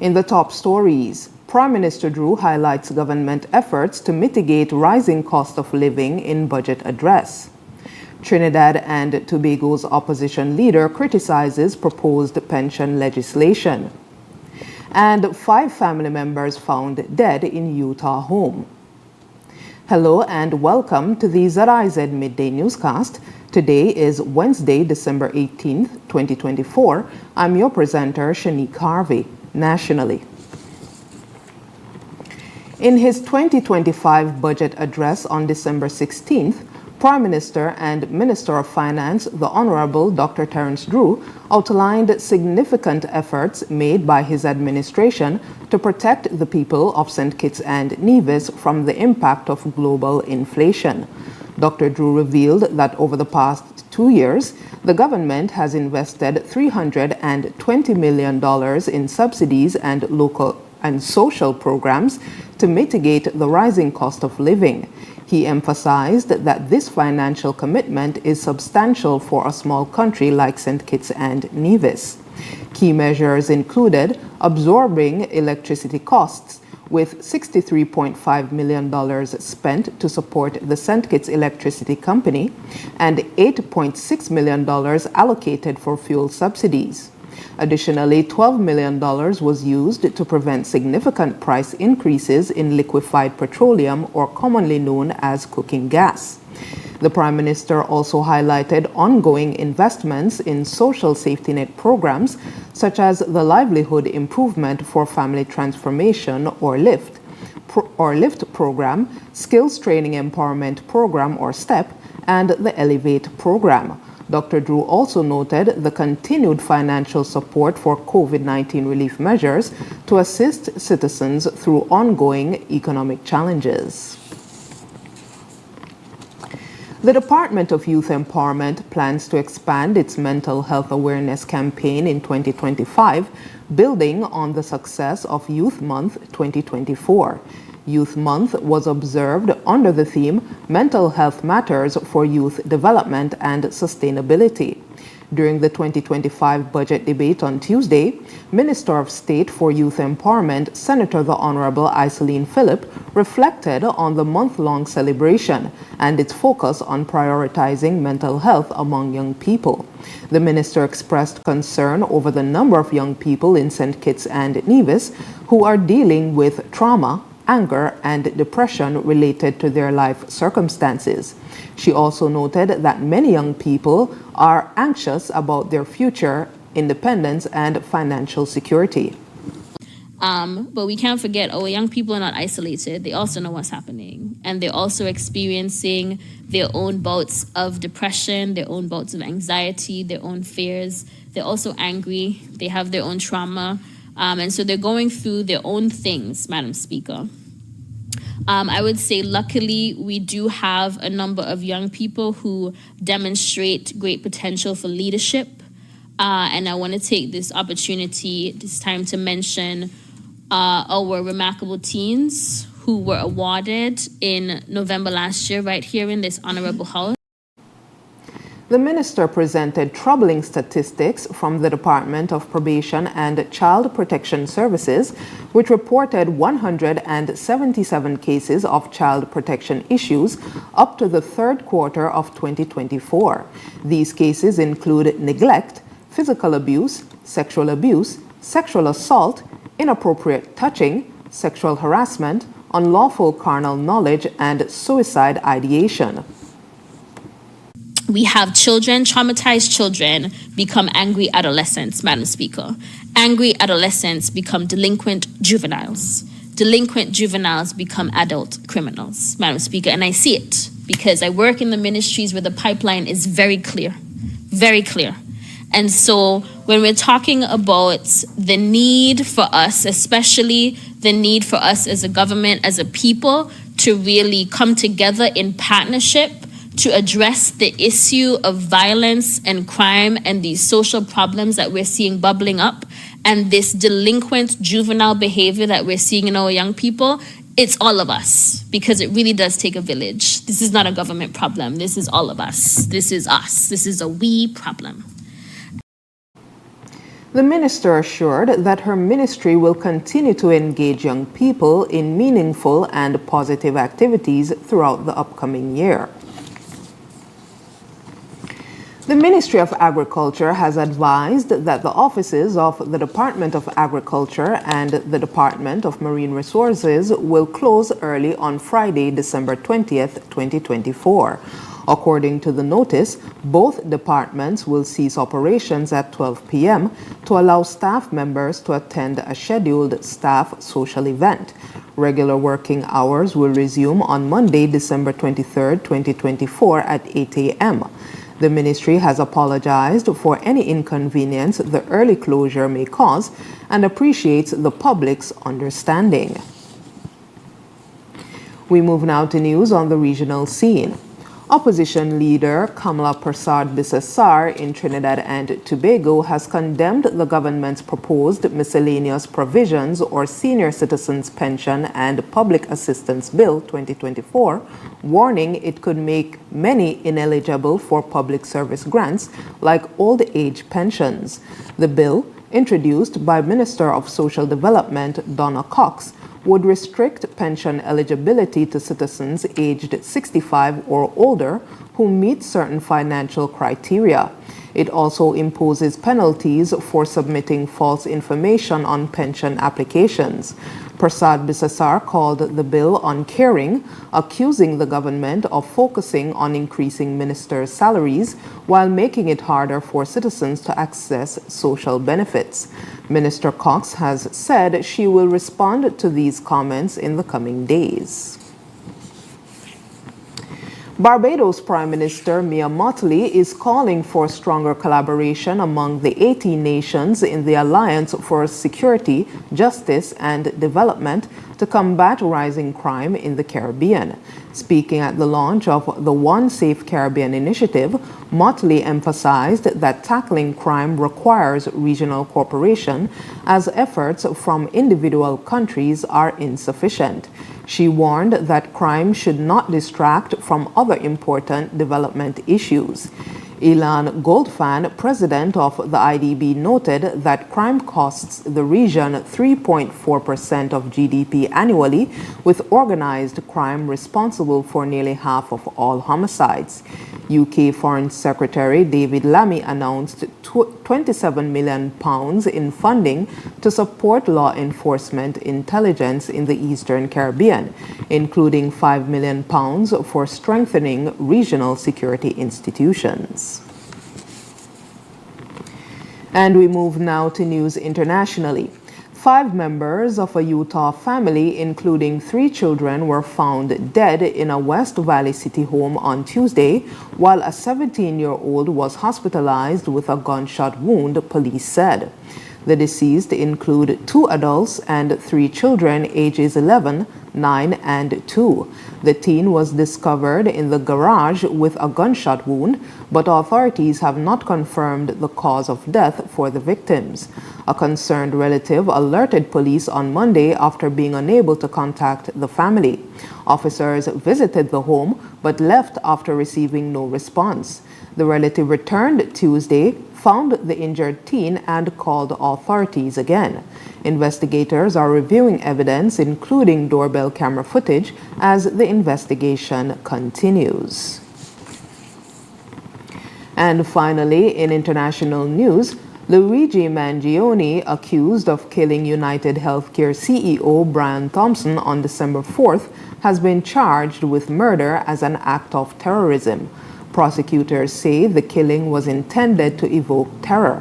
In the top stories, Prime Minister Drew highlights government efforts to mitigate rising cost of living in budget address. Trinidad and Tobago's opposition leader criticizes proposed pension legislation. And 5 family members found dead in Utah home. Hello and welcome to the ZIZ Midday Newscast. Today is Wednesday, December 18th, 2024. I'm your presenter, Shanique Harvey. Nationally. In his 2025 budget address on December 16th, Prime Minister and Minister of Finance, the Honorable Dr. Terence Drew, outlined significant efforts made by his administration to protect the people of St. Kitts and Nevis from the impact of global inflation. Dr. Drew revealed that over the past 2 years, the government has invested $320 million in subsidies and local and social programs to mitigate the rising cost of living. He emphasized that this financial commitment is substantial for a small country like St. Kitts and Nevis. Key measures included absorbing electricity costs, with $63.5 million spent to support the St. Kitts Electricity Company and $8.6 million allocated for fuel subsidies. Additionally, $12 million was used to prevent significant price increases in liquefied petroleum, or commonly known as cooking gas. The Prime Minister also highlighted ongoing investments in social safety net programs, such as the Livelihood Improvement for Family Transformation, or LIFT program, Skills Training Empowerment Program, or STEP, and the Elevate program. Dr. Drew also noted the continued financial support for COVID-19 relief measures to assist citizens through ongoing economic challenges. The Department of Youth Empowerment plans to expand its mental health awareness campaign in 2025, building on the success of Youth Month 2024. Youth Month was observed under the theme Mental Health Matters for Youth Development and Sustainability. During the 2025 budget debate on Tuesday, Minister of State for Youth Empowerment, Senator the Honorable Iseline Phillip, reflected on the month-long celebration and its focus on prioritizing mental health among young people. The minister expressed concern over the number of young people in St. Kitts and Nevis who are dealing with trauma, anger, and depression related to their life circumstances. She also noted that many young people are anxious about their future, independence, and financial security. But we can't forget, young people are not isolated. They also know what's happening. And they're also experiencing their own bouts of depression, their own bouts of anxiety, their own fears. They're also angry. They have their own trauma. And so they're going through their own things, Madam Speaker. I would say, luckily, we do have a number of young people who demonstrate great potential for leadership. And I want to take this opportunity, this time, to mention our remarkable teens who were awarded in November last year, right here in this honorable house. The minister presented troubling statistics from the Department of Probation and Child Protection Services, which reported 177 cases of child protection issues up to the third quarter of 2024. These cases include neglect, physical abuse, sexual assault, inappropriate touching, sexual harassment, unlawful carnal knowledge, and suicide ideation. We have children, traumatized children, become angry adolescents, Madam Speaker. Angry adolescents become delinquent juveniles. Delinquent juveniles become adult criminals, Madam Speaker. And I see it because I work in the ministries where the pipeline is very clear, very clear. And so when we're talking about the need for us, especially the need for us as a government, as a people, to really come together in partnership to address the issue of violence and crime and these social problems that we're seeing bubbling up, and this delinquent juvenile behavior that we're seeing in our young people, it's all of us, because it really does take a village. This is not a government problem. This is all of us. This is us. This is a we problem. The minister assured that her ministry will continue to engage young people in meaningful and positive activities throughout the upcoming year. The Ministry of Agriculture has advised that the offices of the Department of Agriculture and the Department of Marine Resources will close early on Friday, December 20th, 2024. According to the notice, both departments will cease operations at 12 p.m. to allow staff members to attend a scheduled staff social event. Regular working hours will resume on Monday, December 23rd, 2024 at 8 a.m. The ministry has apologized for any inconvenience the early closure may cause and appreciates the public's understanding. We move now to news on the regional scene. Opposition leader Kamala Persad-Bissessar in Trinidad and Tobago has condemned the government's proposed miscellaneous provisions or Senior Citizens Pension and Public Assistance Bill 2024, warning it could make many ineligible for public service grants like old age pensions. The bill, introduced by Minister of Social Development Donna Cox, would restrict pension eligibility to citizens aged 65 or older who meet certain financial criteria. It also imposes penalties for submitting false information on pension applications. Persad-Bissessar called the bill uncaring, accusing the government of focusing on increasing ministers' salaries while making it harder for citizens to access social benefits. Minister Cox has said she will respond to these comments in the coming days. Barbados Prime Minister Mia Mottley is calling for stronger collaboration among the 18 nations in the Alliance for Security, Justice and Development to combat rising crime in the Caribbean. Speaking at the launch of the One Safe Caribbean initiative, Mottley emphasized that tackling crime requires regional cooperation as efforts from individual countries are insufficient. She warned that crime should not distract from other important development issues. Ilan Goldfan, president of the IDB, noted that crime costs the region 3.4% of GDP annually, with organized crime responsible for nearly half of all homicides. UK Foreign Secretary David Lammy announced £27 million in funding to support law enforcement intelligence in the Eastern Caribbean, including £5 million for strengthening regional security institutions. And we move now to news internationally. 5 members of a Utah family, including 3 children, were found dead in a West Valley City home on Tuesday, while a 17-year-old was hospitalized with a gunshot wound, police said. The deceased include 2 adults and 3 children ages 11, 9, and 2. The teen was discovered in the garage with a gunshot wound, but authorities have not confirmed the cause of death for the victims. A concerned relative alerted police on Monday after being unable to contact the family. Officers visited the home but left after receiving no response. The relative returned Tuesday, found the injured teen, and called authorities again. Investigators are reviewing evidence, including doorbell camera footage, as the investigation continues. And finally, in international news, Luigi Mangione, accused of killing United Healthcare CEO Brian Thompson on December 4th, has been charged with murder as an act of terrorism. Prosecutors say the killing was intended to evoke terror.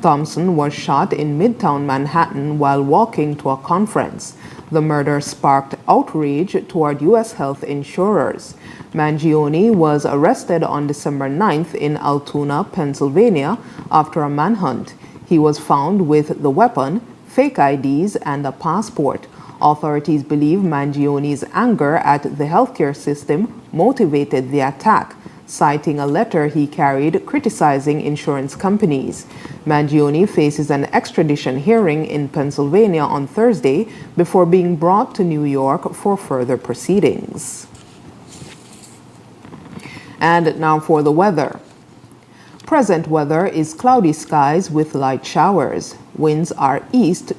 Thompson was shot in Midtown Manhattan while walking to a conference. The murder sparked outrage toward U.S. health insurers. Mangione was arrested on December 9th in Altoona, Pennsylvania, after a manhunt. He was found with the weapon, fake IDs, and a passport. Authorities believe Mangione's anger at the healthcare system motivated the attack, citing a letter he carried criticizing insurance companies. Mangione faces an extradition hearing in Pennsylvania on Thursday before being brought to New York for further proceedings. And now for the weather. Present weather is cloudy skies with light showers. Winds are east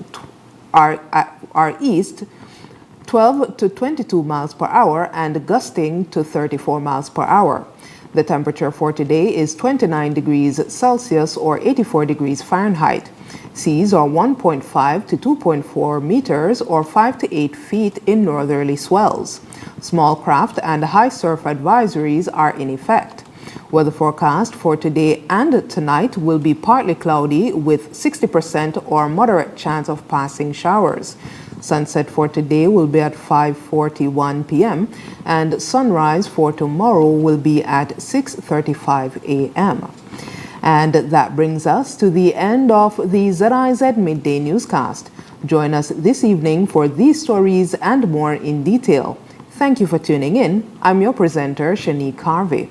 12 to 22 miles per hour and gusting to 34 miles per hour. The temperature for today is 29 degrees Celsius or 84 degrees Fahrenheit. Seas are 1.5 to 2.4 meters or 5 to 8 feet in northerly swells. Small craft and high surf advisories are in effect. Weather forecast for today and tonight will be partly cloudy with 60% or moderate chance of passing showers. Sunset for today will be at 5:41 p.m. and sunrise for tomorrow will be at 6:35 a.m. And that brings us to the end of the ZIZ Midday Newscast. Join us this evening for these stories and more in detail. Thank you for tuning in. I'm your presenter, Shanique Harvey.